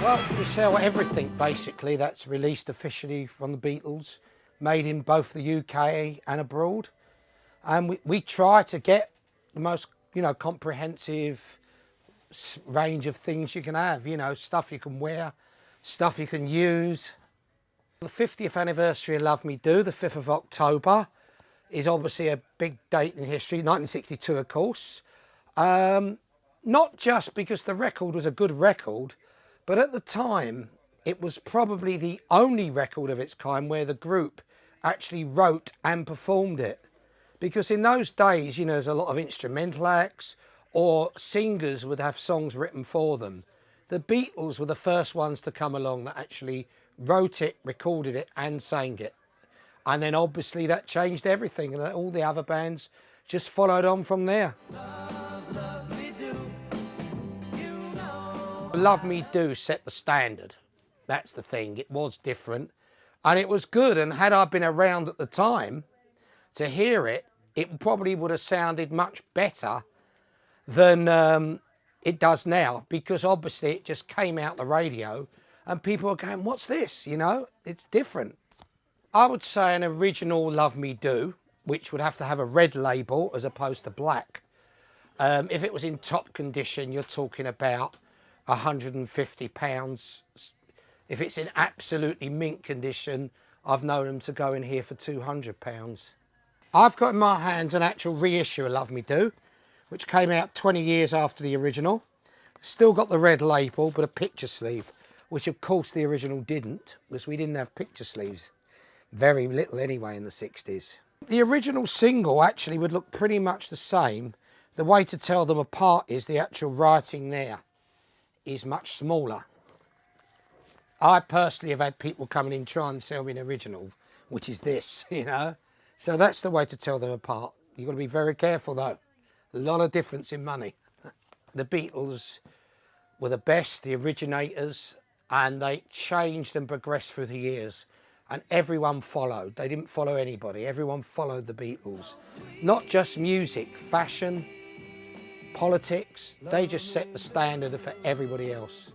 Well, we sell everything basically that's released officially from the Beatles, made in both the UK and abroad. And we try to get the most, comprehensive range of things you can have, stuff you can wear, stuff you can use. The 50th anniversary of Love Me Do, the 5th of October, is obviously a big date in history, 1962 of course. Not just because the record was a good record, but at the time it was probably the only record of its kind where the group actually wrote and performed it. Because in those days, there's a lot of instrumental acts or singers would have songs written for them. The Beatles were the first ones to come along that actually wrote it, recorded it and sang it. And then obviously that changed everything and all the other bands just followed on from there. Love Me Do set the standard. That's the thing. It was different and it was good. And had I been around at the time to hear it, it probably would have sounded much better than it does now, because obviously it just came out the radio and people are going, what's this? It's different. I would say an original Love Me Do, which would have to have a red label as opposed to black. If it was in top condition, you're talking about £150. If it's in absolutely mint condition, I've known them to go in here for £200. I've got in my hands an actual reissue of Love Me Do, which came out 20 years after the original. Still got the red label, but a picture sleeve, which of course the original didn't, because we didn't have picture sleeves. Very little anyway in the 60s. The original single actually would look pretty much the same. The way to tell them apart is the actual writing there is much smaller. I personally have had people coming in trying to sell me an original, which is this, So that's the way to tell them apart. You've got to be very careful though. A lot of difference in money. The Beatles were the best, the originators, and they changed and progressed through the years. And everyone followed. They didn't follow anybody. Everyone followed the Beatles. Not just music, fashion, politics. They just set the standard for everybody else.